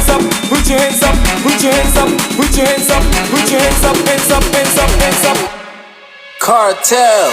hands up, put your hands up, put your hands up, put your hands up, put your hands up, hands up, hands up, hands up. Cartel.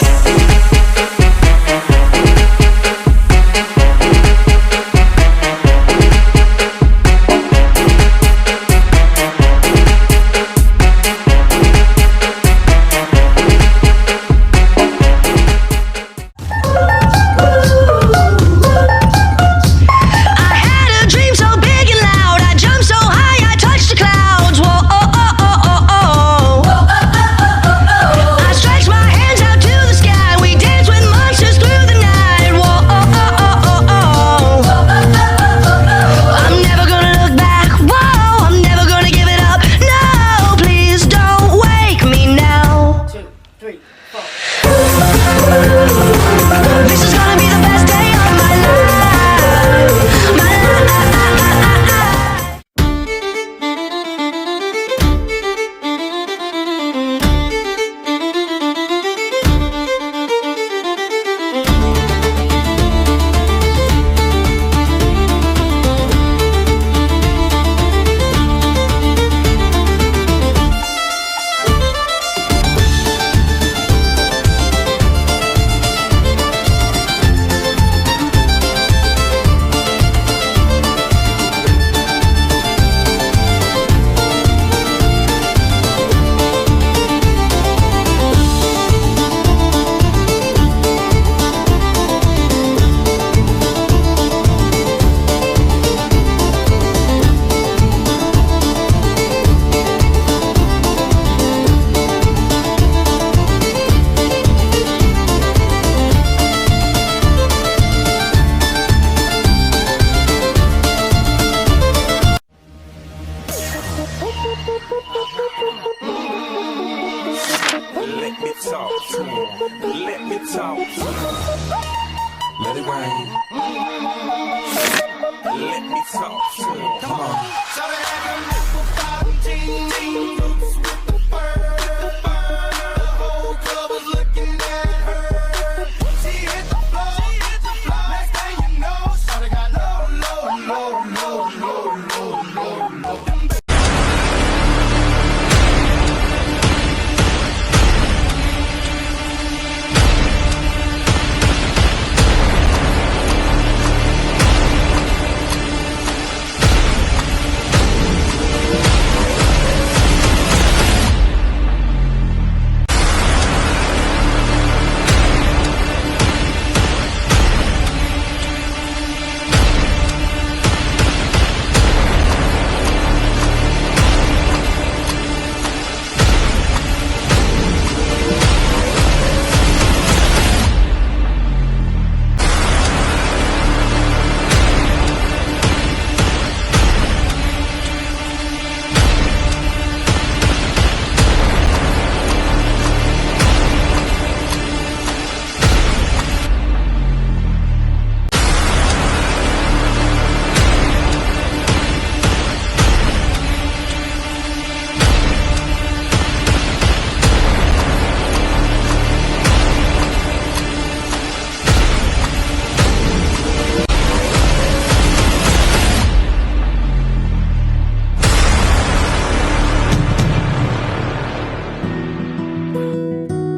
Let me talk to him. Let me talk to him. Let it rain. Let me talk to him. Come on.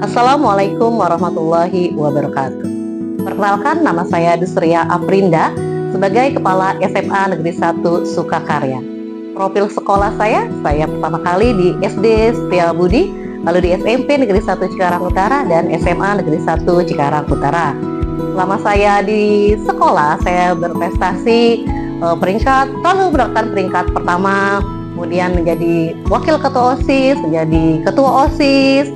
Assalamualaikum warahmatullahi wabarakatuh. Perkenalkan, nama saya Dusria Aprinda sebagai Kepala SMA Negeri 1 Sukakarya. Profil sekolah saya pertama kali di SD Setiabudi, lalu di SMP Negeri 1 Cikarang Utara dan SMA Negeri 1 Cikarang Utara. Selama saya di sekolah, saya berprestasi selalu mendapatkan peringkat pertama, kemudian menjadi wakil ketua OSIS, menjadi ketua OSIS,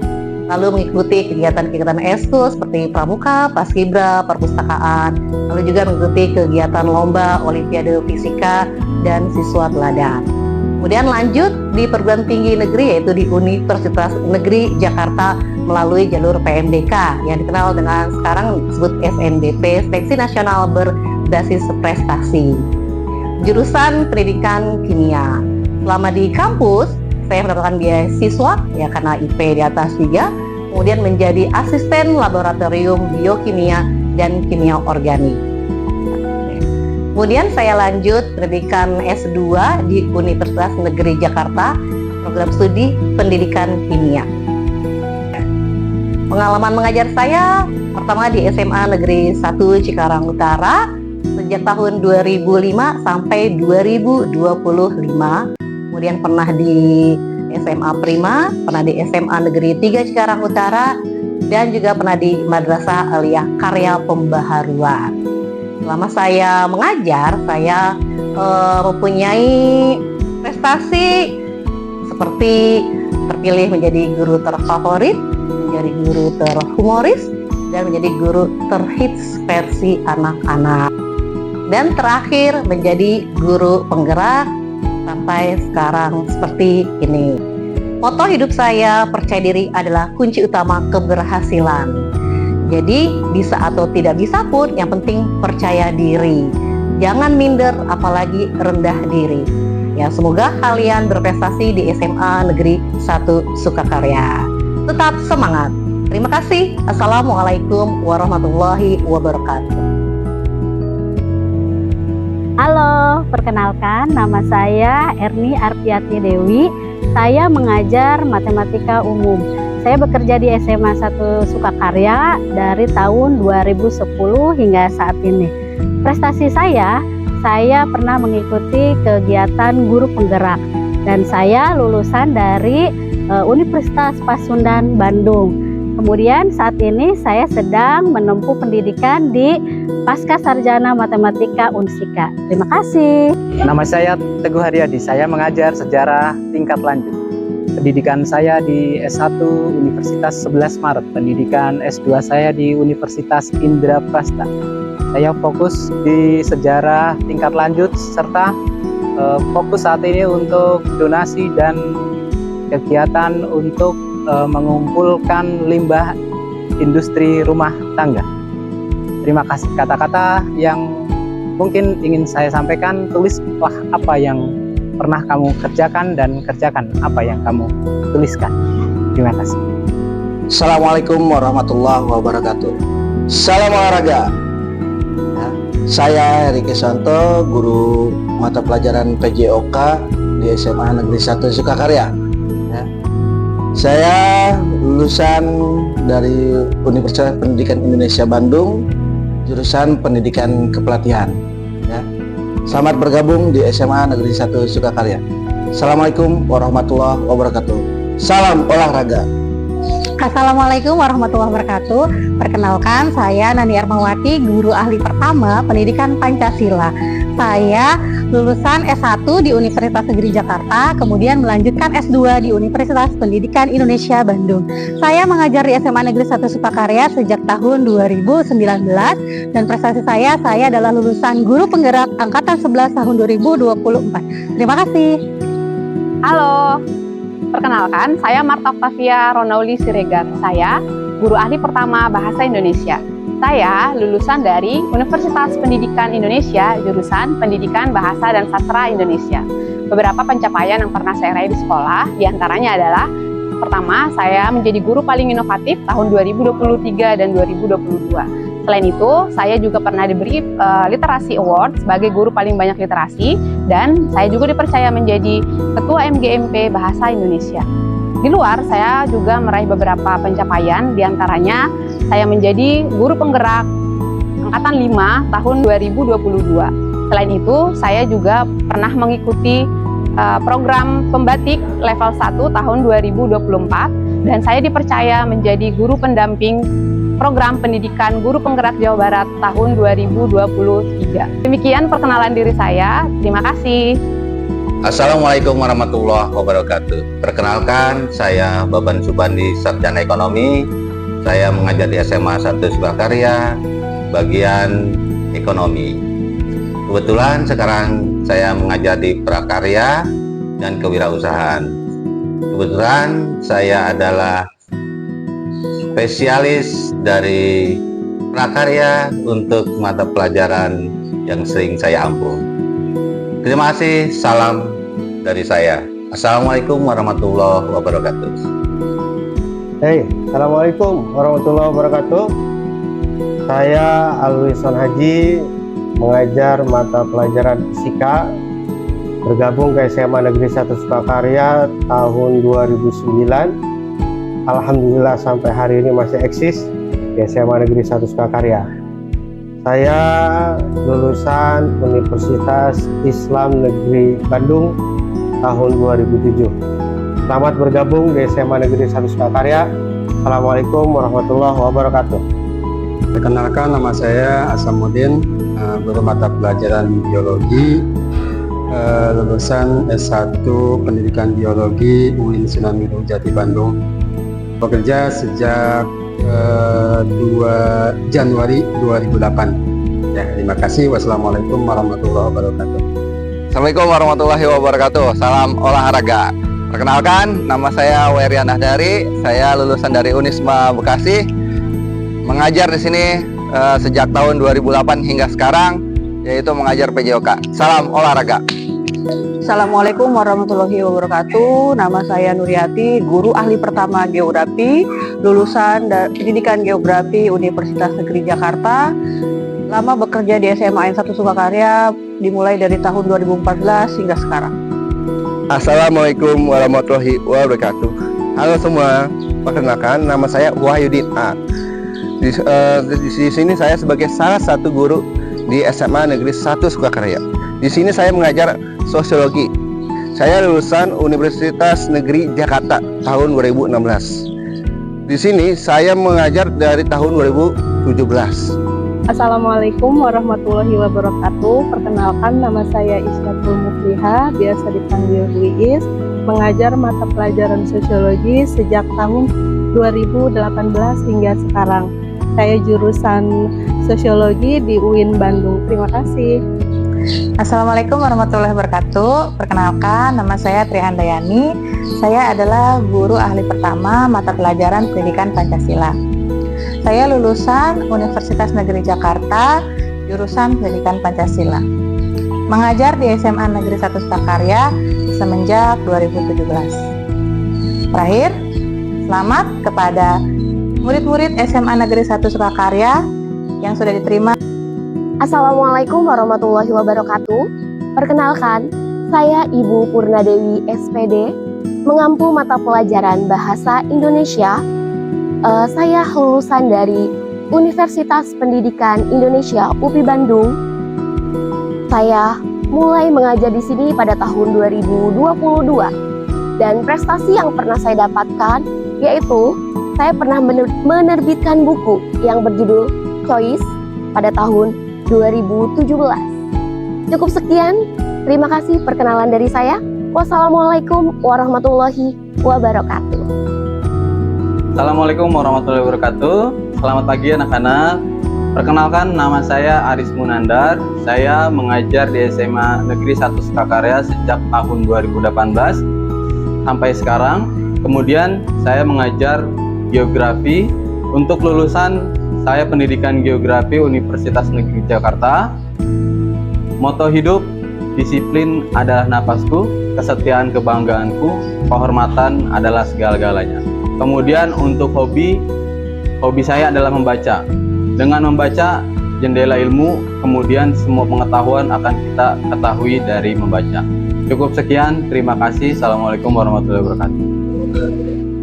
lalu mengikuti kegiatan-kegiatan eskul seperti pramuka, paskibra, perpustakaan, lalu juga mengikuti kegiatan lomba olimpiade fisika dan siswa teladan. Kemudian lanjut di perguruan tinggi negeri, yaitu di Universitas Negeri Jakarta melalui jalur PMDK yang dikenal dengan sekarang disebut SNBP, Seleksi Nasional Berbasis Prestasi, jurusan Pendidikan Kimia. Selama di kampus saya mendapatkan beasiswa ya karena IP di atas 3, kemudian menjadi asisten laboratorium biokimia dan kimia organik. Kemudian saya lanjut pendidikan S2 di Universitas Negeri Jakarta, program studi pendidikan kimia. Pengalaman mengajar saya pertama di SMA Negeri 1 Cikarang Utara sejak tahun 2005 sampai 2025. Kemudian pernah di SMA Prima, pernah di SMA Negeri 3 Cikarang Utara, dan juga pernah di Madrasah Aliyah Karya Pembaharuan. Selama saya mengajar, saya mempunyai prestasi seperti terpilih menjadi guru terfavorit, menjadi guru terhumoris, dan menjadi guru terhits versi anak-anak. Dan terakhir menjadi guru penggerak sampai sekarang seperti ini. Moto hidup saya, percaya diri adalah kunci utama keberhasilan. Jadi bisa atau tidak bisa pun yang penting percaya diri. Jangan minder apalagi rendah diri. Ya, semoga kalian berprestasi di SMA Negeri 1 Sukakarya. Tetap semangat. Terima kasih. Assalamualaikum warahmatullahi wabarakatuh. Halo, perkenalkan nama saya Erni Arpiati Dewi. Saya mengajar matematika umum. Saya bekerja di SMA 1 Sukakarya dari tahun 2010 hingga saat ini. Prestasi saya pernah mengikuti kegiatan guru penggerak dan saya lulusan dari Universitas Pasundan Bandung. Kemudian saat ini saya sedang menempuh pendidikan di Pasca Sarjana Matematika Unsika. Terima kasih. Nama saya Teguh Haryadi, saya mengajar sejarah tingkat lanjut. Pendidikan saya di S1 Universitas 11 Maret, pendidikan S2 saya di Universitas Indraprasta. Saya fokus di sejarah tingkat lanjut serta fokus saat ini untuk donasi dan kegiatan untuk mengumpulkan limbah industri rumah tangga. Terima kasih. Kata-kata yang mungkin ingin saya sampaikan, tulislah apa yang pernah kamu kerjakan dan kerjakan apa yang kamu tuliskan. Terima kasih. Assalamualaikum warahmatullahi wabarakatuh. Salam olahraga. Ya, saya Heri Kesanto, guru mata pelajaran PJOK di SMA Negeri 1 Sukakarya. Ya. Saya lulusan dari Universitas Pendidikan Indonesia Bandung, jurusan Pendidikan Kepelatihan. Ya. Selamat bergabung di SMA Negeri 1 Sukakarya. Assalamualaikum warahmatullahi wabarakatuh. Salam olahraga. Assalamualaikum warahmatullahi wabarakatuh. Perkenalkan, saya Nani Ermawati, guru ahli pertama pendidikan Pancasila. Saya lulusan S1 di Universitas Negeri Jakarta, kemudian melanjutkan S2 di Universitas Pendidikan Indonesia Bandung. Saya mengajar di SMA Negeri 1 Sukakarya sejak tahun 2019 dan prestasi saya adalah lulusan guru penggerak angkatan 11 tahun 2024. Terima kasih. Halo, perkenalkan saya Marta Octavia Ronauli Siregar. Saya guru ahli pertama Bahasa Indonesia. Saya lulusan dari Universitas Pendidikan Indonesia, jurusan Pendidikan Bahasa dan Sastra Indonesia. Beberapa pencapaian yang pernah saya raih di sekolah, diantaranya adalah pertama, saya menjadi guru paling inovatif tahun 2023 dan 2022. Selain itu, saya juga pernah diberi Literasi Award sebagai guru paling banyak literasi, dan saya juga dipercaya menjadi Ketua MGMP Bahasa Indonesia. Di luar, saya juga meraih beberapa pencapaian, diantaranya saya menjadi guru penggerak angkatan 5 tahun 2022. Selain itu, saya juga pernah mengikuti program pembatik level 1 tahun 2024 dan saya dipercaya menjadi guru pendamping program pendidikan guru penggerak Jawa Barat tahun 2023. Demikian perkenalan diri saya. Terima kasih. Assalamualaikum warahmatullahi wabarakatuh. Perkenalkan, saya Baban Subandi, Sarjana Ekonomi. Saya mengajar di SMA 1 Sukakarya, bagian ekonomi. Kebetulan sekarang saya mengajar di prakarya dan kewirausahaan. Kebetulan saya adalah spesialis dari prakarya untuk mata pelajaran yang sering saya ampuh. Terima kasih, salam dari saya. Assalamualaikum warahmatullahi wabarakatuh. Assalamualaikum warahmatullahi wabarakatuh. Saya Alwi Son Haji, mengajar mata pelajaran fisika, bergabung ke SMA Negeri 1 Sukakarya tahun 2009. Alhamdulillah sampai hari ini masih eksis di SMA Negeri 1 Sukakarya. Saya lulusan Universitas Islam Negeri Bandung tahun 2007. Selamat bergabung di SMA Negeri 1 Sukakarya. Assalamualaikum warahmatullahi wabarakatuh. Perkenalkan, nama saya Asamuddin, guru mata pelajaran biologi, lulusan S1 Pendidikan Biologi UIN Sunan Gunung Jati Bandung. Bekerja sejak 2 Januari 2008. Ya, terima kasih. Wassalamualaikum warahmatullahi wabarakatuh. Assalamualaikum warahmatullahi wabarakatuh. Salam olahraga. Perkenalkan, nama saya Werian Nahdari. Saya lulusan dari Unisma Bekasi. Mengajar di sini sejak tahun 2008 hingga sekarang, yaitu mengajar PJOK. Salam olahraga. Assalamualaikum warahmatullahi wabarakatuh. Nama saya Nuriati, guru ahli pertama geografi, lulusan Pendidikan Geografi Universitas Negeri Jakarta. Lama bekerja di SMA N1 Sukakarya, dimulai dari tahun 2014 hingga sekarang. Assalamualaikum warahmatullahi wabarakatuh. Halo semua, perkenalkan, nama saya Wahyudin A. Di sini saya sebagai salah satu guru di SMA Negeri 1 Sukakarya. Di sini saya mengajar sosiologi. Saya lulusan Universitas Negeri Jakarta tahun 2016. Di sini saya mengajar dari tahun 2017. Assalamualaikum warahmatullahi wabarakatuh. Perkenalkan, nama saya Isyatul Mufliha, biasa dipanggil Bu Iis, mengajar mata pelajaran sosiologi sejak tahun 2018 hingga sekarang. Saya jurusan sosiologi di UIN Bandung. Terima kasih. Assalamualaikum warahmatullahi wabarakatuh. Perkenalkan, nama saya Trihandayani. Saya adalah guru ahli pertama mata pelajaran Pendidikan Pancasila. Saya lulusan Universitas Negeri Jakarta, jurusan Pendidikan Pancasila. Mengajar di SMA Negeri 1 Sukakarya semenjak 2017. Terakhir, selamat kepada murid-murid SMA Negeri 1 Sukakarya yang sudah diterima. Assalamualaikum warahmatullahi wabarakatuh. Perkenalkan, saya Ibu Purnadewi SPD, mengampu mata pelajaran Bahasa Indonesia. Saya lulusan dari Universitas Pendidikan Indonesia UPI Bandung. Saya mulai mengajar di sini pada tahun 2022. Dan prestasi yang pernah saya dapatkan yaitu saya pernah menerbitkan buku yang berjudul Choice pada tahun 2017. Cukup sekian, terima kasih perkenalan dari saya. Wassalamualaikum warahmatullahi wabarakatuh. Assalamualaikum warahmatullahi wabarakatuh. Selamat pagi anak-anak. Perkenalkan, nama saya Aris Munandar. Saya mengajar di SMA Negeri 1 Sukakarya sejak tahun 2018 sampai sekarang. Kemudian saya mengajar geografi. Untuk lulusan saya Pendidikan Geografi Universitas Negeri Jakarta. Moto hidup, disiplin adalah napasku, kesetiaan kebanggaanku, kehormatan adalah segala-galanya. Kemudian untuk hobi saya adalah membaca. Dengan membaca, jendela ilmu, kemudian semua pengetahuan akan kita ketahui dari membaca. Cukup sekian, terima kasih. Assalamualaikum warahmatullahi wabarakatuh.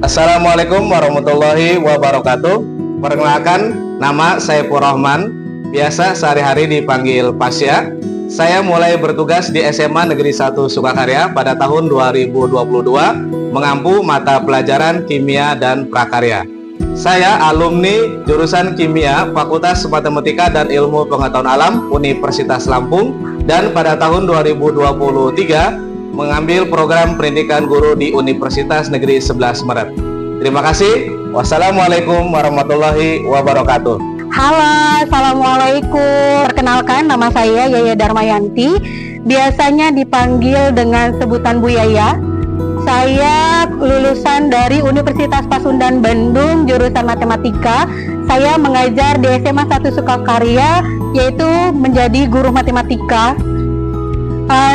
Assalamualaikum warahmatullahi wabarakatuh. Perkenalkan, nama saya Saifur Rahman, biasa sehari-hari dipanggil Pasya. Saya mulai bertugas di SMA Negeri 1 Sukakarya pada tahun 2022, mengampu mata pelajaran kimia dan prakarya. Saya alumni jurusan kimia Fakultas Matematika dan Ilmu Pengetahuan Alam Universitas Lampung, dan pada tahun 2023 mengambil program pendidikan guru di Universitas Negeri 11 Maret. Terima kasih. Wassalamualaikum warahmatullahi wabarakatuh. Halo, assalamualaikum. Perkenalkan, nama saya Yaya Darmayanti, biasanya dipanggil dengan sebutan Bu Yaya. Saya lulusan dari Universitas Pasundan Bandung, jurusan matematika. Saya mengajar di SMA 1 Sukakarya, yaitu menjadi guru matematika.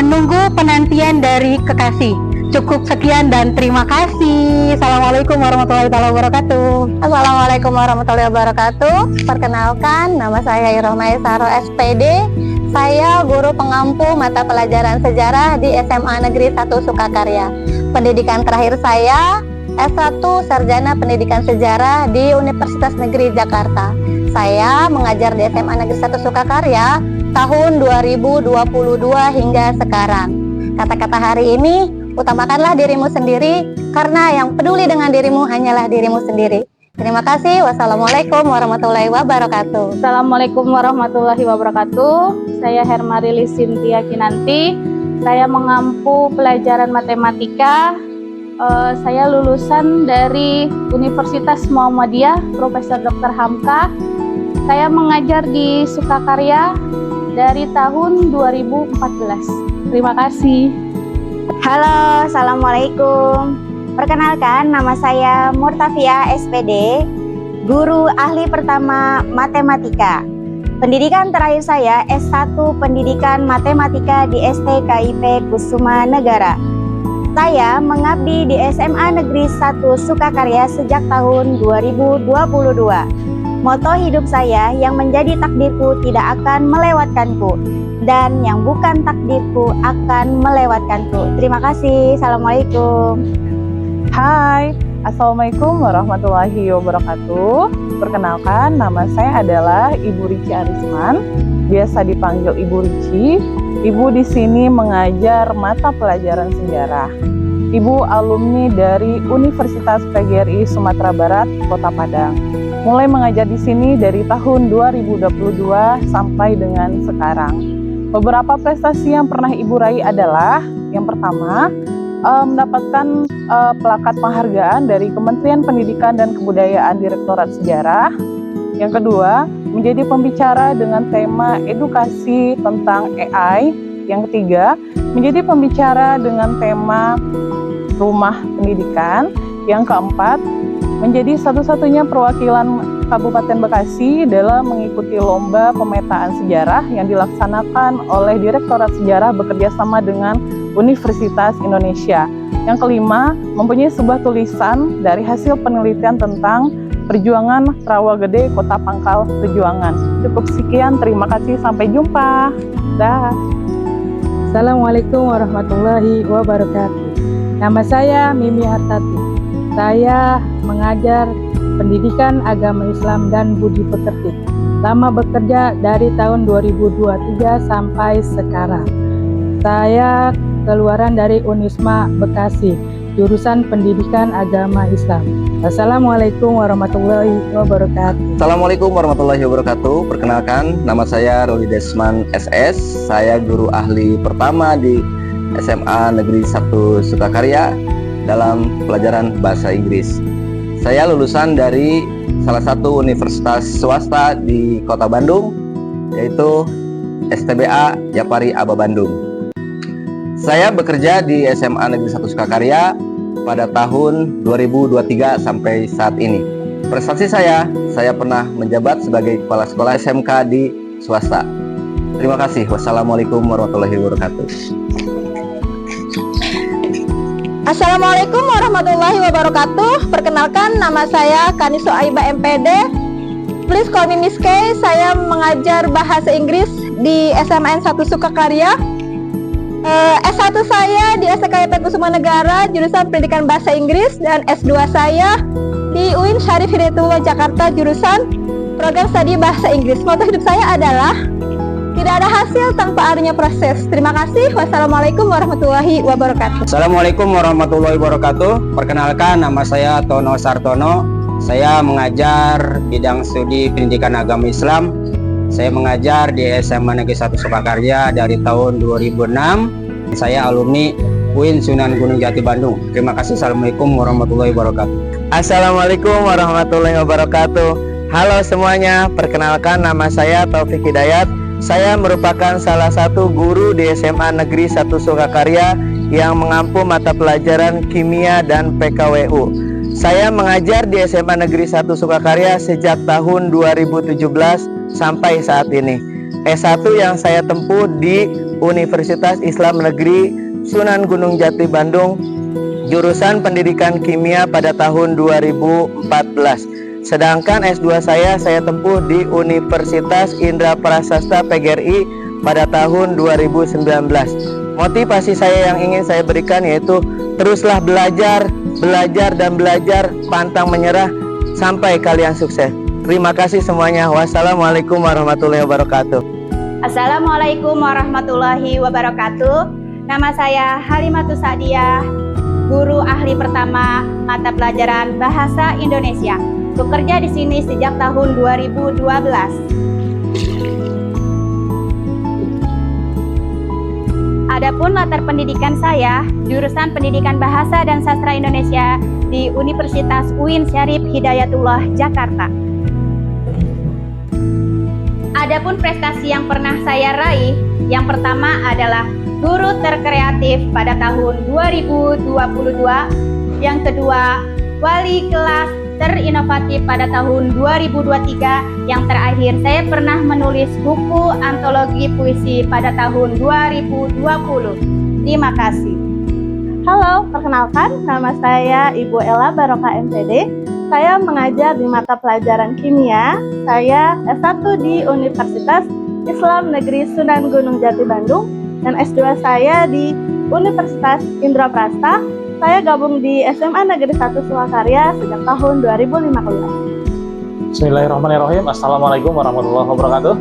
Nunggu penantian dari kekasih. Cukup sekian dan terima kasih. Assalamualaikum warahmatullahi wabarakatuh. Assalamualaikum warahmatullahi wabarakatuh. Perkenalkan, nama saya Iroma Esaro SPD. Saya guru pengampu mata pelajaran sejarah di SMA Negeri 1 Sukakarya. Pendidikan terakhir saya S1 Sarjana Pendidikan Sejarah di Universitas Negeri Jakarta. Saya mengajar di SMA Negeri 1 Sukakarya tahun 2022 hingga sekarang. Kata-kata hari ini, utamakanlah dirimu sendiri, karena yang peduli dengan dirimu hanyalah dirimu sendiri. Terima kasih. Wassalamualaikum warahmatullahi wabarakatuh. Assalamualaikum warahmatullahi wabarakatuh. Saya Hermarili Cynthia Kinanti. Saya mengampu pelajaran matematika. Saya lulusan dari Universitas Muhammadiyah Profesor Dr. Hamka. Saya mengajar di Sukakarya dari tahun 2014. Terima kasih. Halo, Assalamualaikum. Perkenalkan, nama saya Murtafia SPD, guru ahli pertama matematika. Pendidikan terakhir saya S1 Pendidikan Matematika di STKIP Kusuma Negara. Saya mengabdi di SMA Negeri 1 Sukakarya sejak tahun 2022. Moto hidup saya, yang menjadi takdirku tidak akan melewatkanku, dan yang bukan takdirku akan melewatkanku. Terima kasih. Assalamualaikum. Hai, Assalamualaikum warahmatullahi wabarakatuh. Perkenalkan, nama saya adalah Ibu Rici Arisman, biasa dipanggil Ibu Rici. Ibu di sini mengajar mata pelajaran sejarah. Ibu alumni dari Universitas PGRI Sumatera Barat, Kota Padang. Mulai mengajar di sini dari tahun 2022 sampai dengan sekarang. Beberapa prestasi yang pernah Ibu raih adalah, yang pertama, mendapatkan plakat penghargaan dari Kementerian Pendidikan dan Kebudayaan Direktorat Sejarah. Yang kedua, menjadi pembicara dengan tema edukasi tentang AI. Yang ketiga, menjadi pembicara dengan tema rumah pendidikan. Yang keempat, menjadi satu-satunya perwakilan Kabupaten Bekasi dalam mengikuti lomba pemetaan sejarah yang dilaksanakan oleh Direktorat Sejarah bekerjasama dengan Universitas Indonesia. Yang kelima, mempunyai sebuah tulisan dari hasil penelitian tentang perjuangan Rawagede Kota Pangkal Perjuangan. Cukup sekian, terima kasih, sampai jumpa. Dah. Assalamualaikum warahmatullahi wabarakatuh. Nama saya Mimi Hartati. Saya mengajar pendidikan agama Islam dan budi pekerti. Lama bekerja dari tahun 2023 sampai sekarang. Saya keluaran dari Unisma Bekasi, jurusan pendidikan agama Islam. Assalamualaikum warahmatullahi wabarakatuh. Assalamualaikum warahmatullahi wabarakatuh. Perkenalkan, nama saya Roli Desman SS. Saya guru ahli pertama di SMA Negeri 1 Sukakarya dalam pelajaran bahasa Inggris. Saya lulusan dari salah satu universitas swasta di Kota Bandung, yaitu STBA Japari Aba Bandung. Saya bekerja di SMA Negeri 1 Sukakarya pada tahun 2023 sampai saat ini. Prestasi saya pernah menjabat sebagai kepala sekolah SMK di swasta. Terima kasih. Wassalamualaikum warahmatullahi wabarakatuh. Assalamualaikum warahmatullahi wabarakatuh. Perkenalkan, nama saya Kaniso Aiba MPD. Please call me Miss K. Saya mengajar bahasa Inggris di SMN 1 Sukakarya. S1 saya di STKIP Kusuma Negara, jurusan pendidikan bahasa Inggris, dan S2 saya di UIN Syarif Hidayatullah Jakarta, jurusan program studi bahasa Inggris. Moto hidup saya adalah tidak ada hasil tanpa adanya proses. Terima kasih. Wassalamualaikum warahmatullahi wabarakatuh. Assalamualaikum warahmatullahi wabarakatuh. Perkenalkan, nama saya Tono Sartono. Saya mengajar bidang studi pendidikan agama Islam. Saya mengajar di SMA Negeri 1 Sukakarya dari tahun 2006. Saya alumni UIN Sunan Gunung Jati Bandung. Terima kasih. Assalamualaikum warahmatullahi wabarakatuh. Assalamualaikum warahmatullahi wabarakatuh. Halo semuanya, perkenalkan, nama saya Taufik Hidayat. Saya merupakan salah satu guru di SMA Negeri 1 Sukakarya yang mengampu mata pelajaran kimia dan PKWU. Saya mengajar di SMA Negeri 1 Sukakarya sejak tahun 2017 sampai saat ini. S1 yang saya tempuh di Universitas Islam Negeri Sunan Gunung Jati Bandung, jurusan pendidikan kimia pada tahun 2014. Sedangkan S2 saya tempuh di Universitas Indra Prasasta PGRI pada tahun 2019. Motivasi saya yang ingin saya berikan yaitu teruslah belajar, dan belajar, pantang menyerah sampai kalian sukses. Terima kasih semuanya. Wassalamualaikum warahmatullahi wabarakatuh. Assalamualaikum warahmatullahi wabarakatuh. Nama saya Halimatus Sa'diyah, guru ahli pertama mata pelajaran Bahasa Indonesia. Bekerja di sini sejak tahun 2012. Adapun latar pendidikan saya, jurusan Pendidikan Bahasa dan Sastra Indonesia di Universitas UIN Syarif Hidayatullah, Jakarta. Adapun prestasi yang pernah saya raih, yang pertama adalah guru terkreatif pada tahun 2022, yang kedua wali kelas terinovatif pada tahun 2023, yang terakhir saya pernah menulis buku antologi puisi pada tahun 2020. Terima kasih. Halo, perkenalkan nama saya Ibu Ella Barokah MPD. Saya mengajar di mata pelajaran kimia. Saya S1 di Universitas Islam Negeri Sunan Gunung Jati Bandung dan S2 saya di Universitas Indraprasta. Saya gabung di SMA Negeri 1 Sukakarya sejak tahun 2015. Bismillahirrahmanirrahim. Assalamualaikum warahmatullahi wabarakatuh.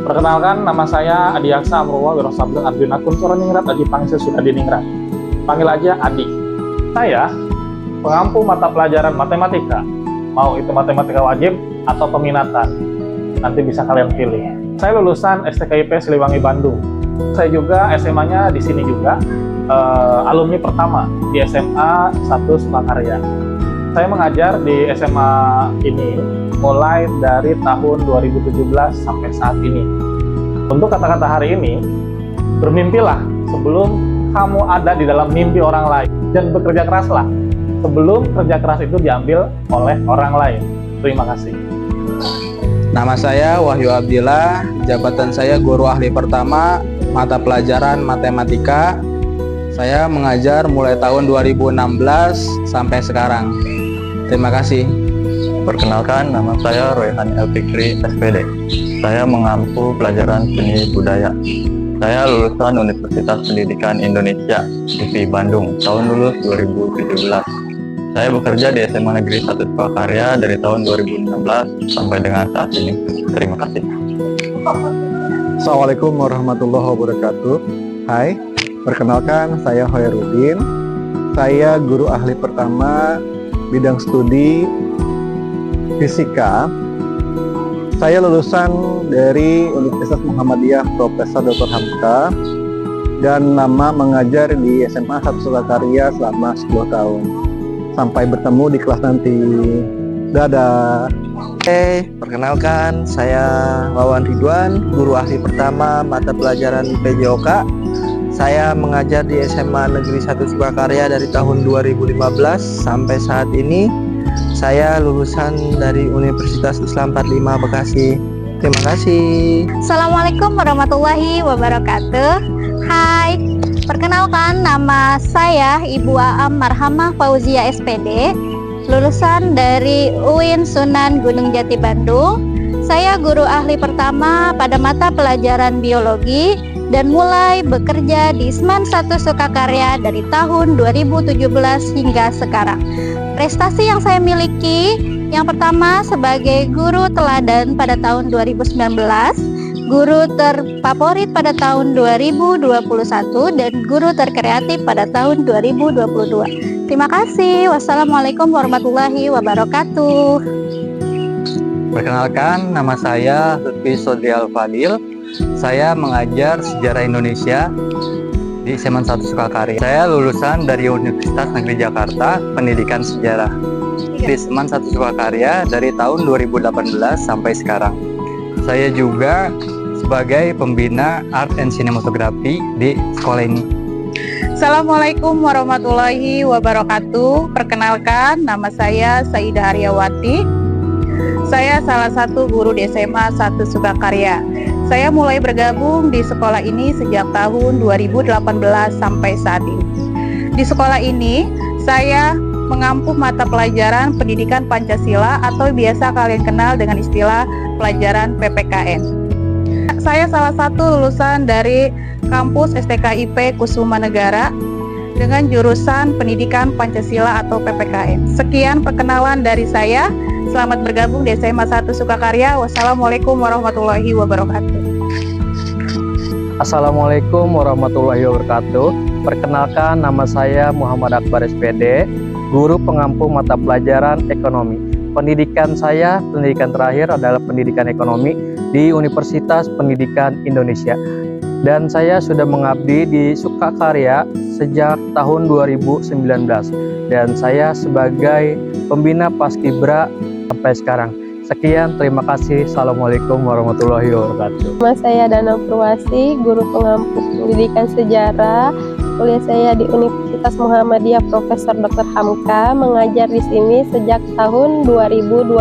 Perkenalkan, nama saya Adi Aksa Amrullah Wirosabdeng Arjuna Kuncoro Ningrat Aji Pangsil sudah diningrat. Panggil aja Adi. Saya pengampu mata pelajaran matematika. Mau itu matematika wajib atau peminatan. Nanti bisa kalian pilih. Saya lulusan STKIP Siliwangi Bandung. Saya juga SMA-nya di sini juga. Alumni pertama di SMA 1 Sukakarya. Saya mengajar di SMA ini mulai dari tahun 2017 sampai saat ini. Untuk kata-kata hari ini, bermimpilah sebelum kamu ada di dalam mimpi orang lain, dan bekerja keraslah sebelum kerja keras itu diambil oleh orang lain. Terima kasih. Nama saya Wahyu Abdillah, jabatan saya guru ahli pertama mata pelajaran matematika. Saya mengajar mulai tahun 2016 sampai sekarang. Terima kasih. Perkenalkan, nama saya Royhan El Fikri, SPD. Saya mengampu pelajaran seni budaya. Saya lulusan Universitas Pendidikan Indonesia, UPI Bandung, tahun lulus 2017. Saya bekerja di SMA Negeri 1 Sukakarya dari tahun 2016 sampai dengan saat ini. Terima kasih. Assalamualaikum warahmatullahi wabarakatuh. Hai, perkenalkan saya Hoirudin. Saya guru ahli pertama bidang studi fisika. Saya lulusan dari Universitas Muhammadiyah Profesor Dr. Hamka dan lama mengajar di SMA 1 Sukakarya selama 10 tahun. Sampai bertemu di kelas nanti. Dadah. Perkenalkan, saya Wawan Ridwan, guru ahli pertama mata pelajaran PJOK. Saya mengajar di SMA Negeri 1 Sukakarya dari tahun 2015 sampai saat ini. Saya lulusan dari Universitas Islam 45 Bekasi. Terima kasih. Assalamualaikum warahmatullahi wabarakatuh. Hai, perkenalkan nama saya Ibu Aam Marhamah Fauzia SPD, lulusan dari UIN Sunan Gunung Jati Bandung. Saya guru ahli pertama pada mata pelajaran biologi dan mulai bekerja di SMAN 1 Sukakarya dari tahun 2017 hingga sekarang. Prestasi yang saya miliki, yang pertama sebagai guru teladan pada tahun 2019, guru terfavorit pada tahun 2021, dan guru terkreatif pada tahun 2022. Terima kasih. Wassalamualaikum warahmatullahi wabarakatuh. Perkenalkan, nama saya Lutfi Sodrial Fadil. Saya mengajar sejarah Indonesia di SMA 1 Sukakarya. Saya lulusan dari Universitas Negeri Jakarta, Pendidikan Sejarah. Di SMA 1 Sukakarya dari tahun 2018 sampai sekarang. Saya juga sebagai pembina Art and Cinematography di sekolah ini. Assalamualaikum warahmatullahi wabarakatuh. Perkenalkan, nama saya Saidah Aryawati. Saya salah satu guru di SMA 1 Sukakarya. Saya mulai bergabung di sekolah ini sejak tahun 2018 sampai saat ini. Di sekolah ini, saya mengampu mata pelajaran pendidikan Pancasila atau biasa kalian kenal dengan istilah pelajaran PPKN. Saya salah satu lulusan dari kampus STKIP Kusuma Negara dengan jurusan Pendidikan Pancasila atau PPKN. Sekian perkenalan dari saya. Selamat bergabung di SMA 1 Sukakarya. Wassalamualaikum warahmatullahi wabarakatuh. Assalamualaikum warahmatullahi wabarakatuh. Perkenalkan, nama saya Muhammad Akbar SPD, guru pengampu mata pelajaran ekonomi. Pendidikan saya, pendidikan terakhir adalah pendidikan ekonomi di Universitas Pendidikan Indonesia. Dan saya sudah mengabdi di Sukakarya sejak tahun 2019. Dan saya sebagai pembina Paskibra sampai sekarang. Sekian, terima kasih. Assalamualaikum warahmatullahi wabarakatuh. Nama saya Dana Purwasi, guru pengampu pendidikan sejarah. Kuliah saya di Universitas Muhammadiyah Profesor Dr. Hamka, mengajar di sini sejak tahun 2021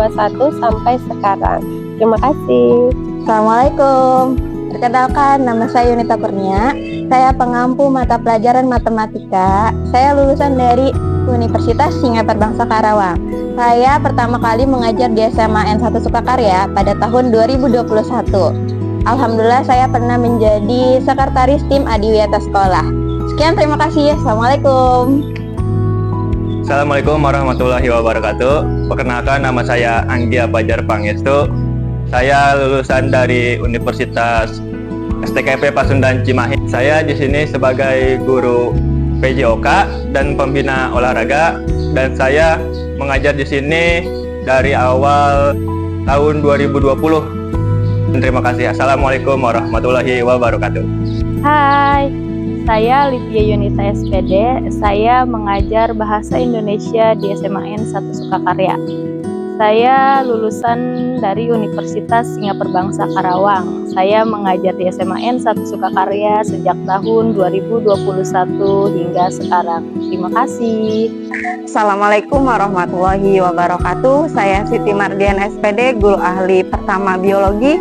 sampai sekarang. Terima kasih. Assalamualaikum. Perkenalkan, nama saya Yunita Kurnia. Saya pengampu mata pelajaran matematika. Saya lulusan dari Universitas Singapura Bangsa Karawang. Saya pertama kali mengajar di SMA N1 Sukakarya pada tahun 2021. Alhamdulillah saya pernah menjadi sekretaris tim Adiwiyata Sekolah. Sekian, terima kasih. Assalamualaikum. Assalamualaikum warahmatullahi wabarakatuh. Perkenalkan, nama saya Anggia Fajar Pangestu. Saya lulusan dari Universitas STKIP Pasundan Cimahi. Saya di sini sebagai guru PJOK dan pembina olahraga, dan saya mengajar di sini dari awal tahun 2020. Terima kasih. Assalamualaikum warahmatullahi wabarakatuh. Hai, saya Livia Yunita SPD. Saya mengajar Bahasa Indonesia di SMA N1 Sukakarya. Saya lulusan dari Universitas Singapura Bangsa Karawang. Saya mengajar di SMA N1 Sukakarya sejak tahun 2021 hingga sekarang. Terima kasih. Assalamualaikum warahmatullahi wabarakatuh. Saya Siti Mardian SPD, guru ahli pertama biologi.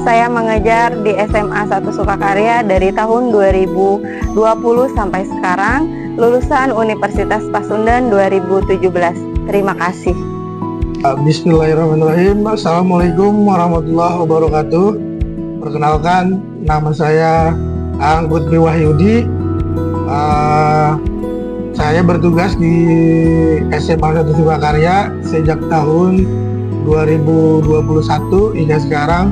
Saya mengajar di SMA 1 Sukakarya dari tahun 2020 sampai sekarang. Lulusan Universitas Pasundan 2017. Terima kasih. Bismillahirrahmanirrahim. Assalamualaikum warahmatullahi wabarakatuh. Perkenalkan, nama saya Aang Putri Wahyudi. Saya bertugas di SMA 1 Sukakarya sejak tahun 2021 hingga sekarang.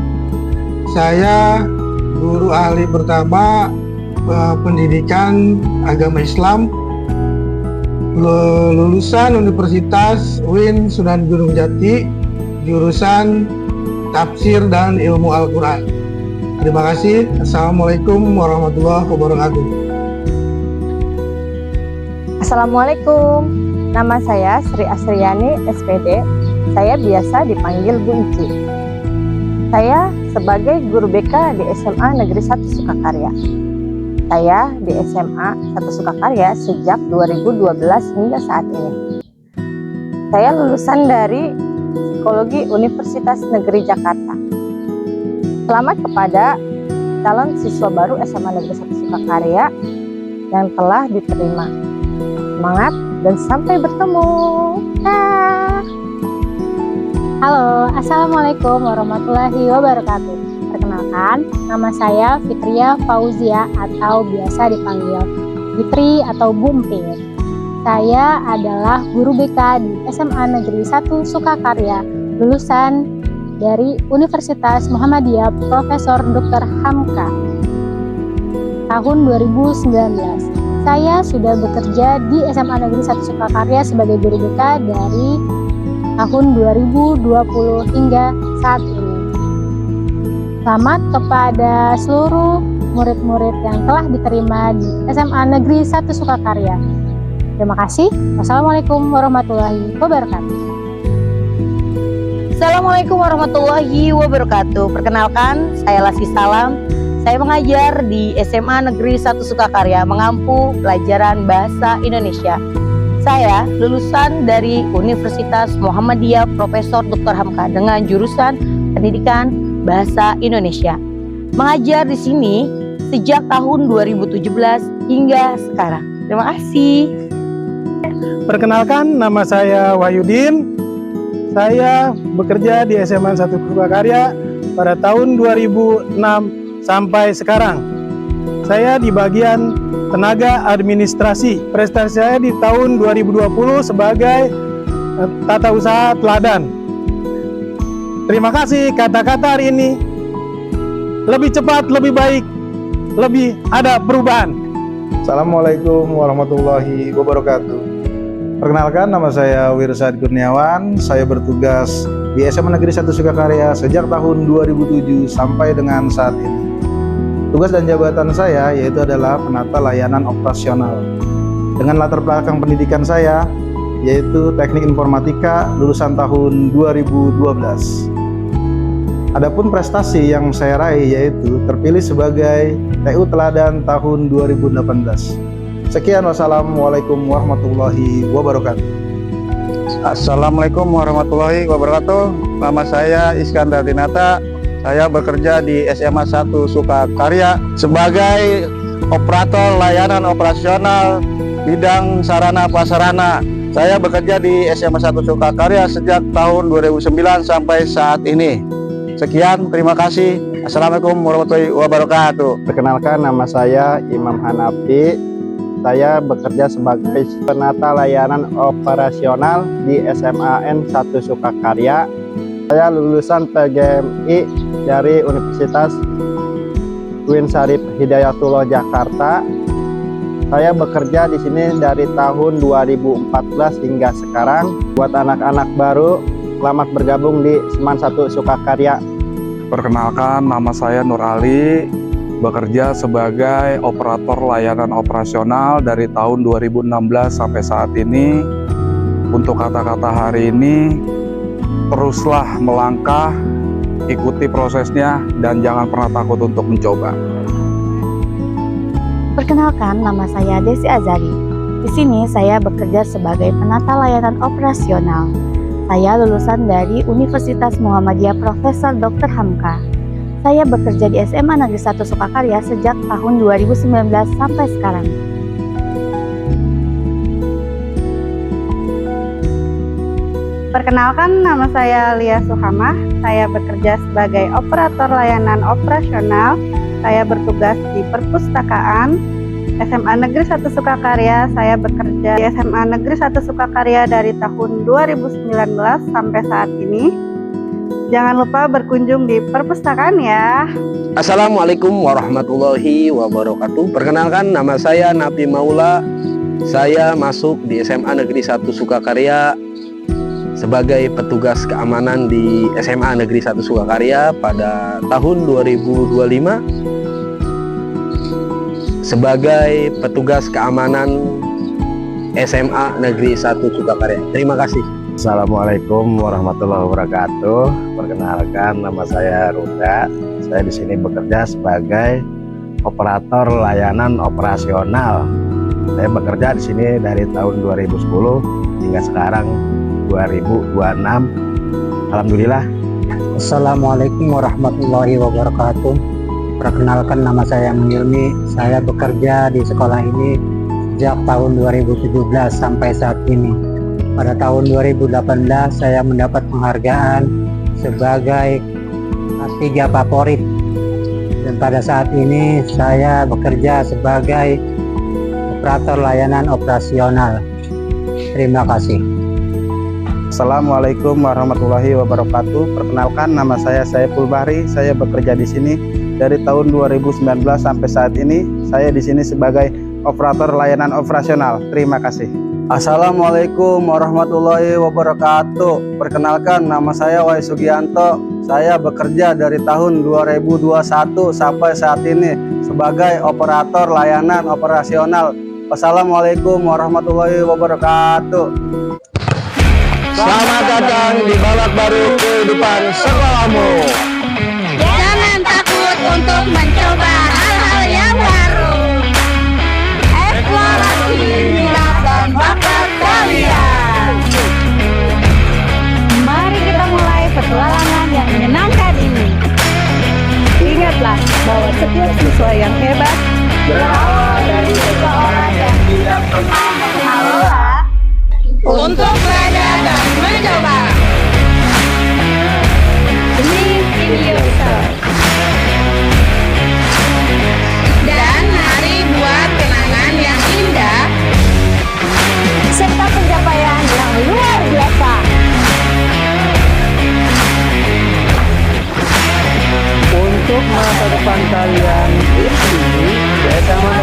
Saya guru ahli pertama pendidikan agama Islam, lulusan Universitas UIN Sunan Gunung Jati, jurusan Tafsir dan Ilmu Al-Quran. Terima kasih. Assalamualaikum warahmatullahi wabarakatuh. Assalamualaikum. Nama saya Sri Asriani SPD. Saya biasa dipanggil Bu Ici. Saya sebagai guru BK di SMA Negeri 1 Sukakarya. Saya di SMA 1 Sukakarya sejak 2012 hingga saat ini. Saya lulusan dari Psikologi Universitas Negeri Jakarta. Selamat kepada calon siswa baru SMA Negeri 1 Sukakarya yang telah diterima. Semangat dan sampai bertemu. Halo, Assalamualaikum warahmatullahi wabarakatuh. Perkenalkan, nama saya Fitria Fauzia atau biasa dipanggil Fitri atau Bumping. Saya adalah guru BK di SMA Negeri 1 Sukakarya, lulusan dari Universitas Muhammadiyah Profesor Dr. Hamka tahun 2019. Saya sudah bekerja di SMA Negeri 1 Sukakarya sebagai guru BK dari tahun 2020 hingga saat ini. Selamat kepada seluruh murid-murid yang telah diterima di SMA Negeri 1 Sukakarya. Terima kasih. Wassalamualaikum warahmatullahi wabarakatuh. Assalamualaikum warahmatullahi wabarakatuh. Perkenalkan, saya Lasih Salam. Saya mengajar di SMA Negeri 1 Sukakarya, mengampu pelajaran Bahasa Indonesia. Saya lulusan dari Universitas Muhammadiyah Profesor Dr. Hamka dengan jurusan Pendidikan Bahasa Indonesia. Mengajar di sini sejak tahun 2017 hingga sekarang. Terima kasih. Perkenalkan, nama saya Wahyudin. Saya bekerja di SMA 1 Sukakarya pada tahun 2006 sampai sekarang. Saya di bagian tenaga administrasi. Prestasi saya di tahun 2020 sebagai tata usaha teladan. Terima kasih, kata-kata hari ini lebih cepat, lebih baik, lebih ada perubahan. Assalamualaikum warahmatullahi wabarakatuh. Perkenalkan, nama saya Wirsad Kurniawan. Saya bertugas di SMA Negeri 1 Sukakarya sejak tahun 2007 sampai dengan saat ini. Tugas dan jabatan saya yaitu adalah penata layanan operasional. Dengan latar belakang pendidikan saya yaitu Teknik Informatika lulusan tahun 2012. Adapun prestasi yang saya raih yaitu terpilih sebagai TU Teladan tahun 2018. Sekian, wassalamualaikum warahmatullahi wabarakatuh. Assalamualaikum warahmatullahi wabarakatuh. Nama saya Iskandar Dinata. Saya bekerja di SMA 1 Sukakarya sebagai operator layanan operasional bidang sarana prasarana. Saya bekerja di SMA 1 Sukakarya sejak tahun 2009 sampai saat ini. Sekian, terima kasih. Assalamualaikum warahmatullahi wabarakatuh. Perkenalkan, nama saya Imam Hanafi. Saya bekerja sebagai penata layanan operasional di SMAN 1 Sukakarya. Saya lulusan PGMI dari Universitas Uin Syarif Hidayatullah Jakarta. Saya bekerja di sini dari tahun 2014 hingga sekarang. Buat anak-anak baru, selamat bergabung di SMAN 1 Sukakarya. Perkenalkan, nama saya Nur Ali, bekerja sebagai operator layanan operasional dari tahun 2016 sampai saat ini. Untuk kata-kata hari ini, teruslah melangkah, ikuti prosesnya, dan jangan pernah takut untuk mencoba. Perkenalkan, nama saya Desi Azari. Di sini saya bekerja sebagai penata layanan operasional. Saya lulusan dari Universitas Muhammadiyah Profesor Dr. Hamka. Saya bekerja di SMA Negeri 1 Sukakarya sejak tahun 2019 sampai sekarang. Perkenalkan, nama saya Lia Suhamah. Saya bekerja sebagai operator layanan operasional. Saya bertugas di perpustakaan SMA Negeri 1 Sukakarya. Saya bekerja di SMA Negeri 1 Sukakarya dari tahun 2019 sampai saat ini. Jangan lupa berkunjung di perpustakaan ya. Assalamualaikum warahmatullahi wabarakatuh. Perkenalkan, nama saya Nabi Maula. Saya masuk di SMA Negeri 1 Sukakarya sebagai petugas keamanan di SMA Negeri 1 Sukakarya pada tahun 2025 sebagai petugas keamanan SMA Negeri 1 Sukakarya. Terima kasih. Assalamualaikum warahmatullahi wabarakatuh. Perkenalkan, nama saya Ruda. Saya di sini bekerja sebagai operator layanan operasional. Saya bekerja di sini dari tahun 2010 hingga sekarang 2026. Alhamdulillah. Assalamualaikum warahmatullahi wabarakatuh. Perkenalkan, nama saya Mengilmi. Saya bekerja di sekolah ini sejak tahun 2017 sampai saat ini. Pada tahun 2018 saya mendapat penghargaan sebagai K3 favorit. Dan pada saat ini saya bekerja sebagai operator layanan operasional. Terima kasih. Assalamualaikum warahmatullahi wabarakatuh. Perkenalkan, nama saya Saiful Bahri. Saya bekerja di sini dari tahun 2019 sampai saat ini. Saya di sini sebagai operator layanan operasional. Terima kasih. Assalamualaikum warahmatullahi wabarakatuh. Perkenalkan, nama saya Wahyu Sugianto. Saya bekerja dari tahun 2021 sampai saat ini sebagai operator layanan operasional. Wassalamualaikum warahmatullahi wabarakatuh. Selamat datang di babak baru kehidupan sekolahmu. Jangan takut untuk mencoba hal-hal yang baru. Eksplorasi minat dan bakat kalian. Mari kita mulai petualangan yang menyenangkan ini. Ingatlah bahwa setiap siswa yang hebat berawal dari seseorang yang tidak pernah mengenal lelah Untuk belajar dan mencoba. Believe in yourself. kalian di sini di SMA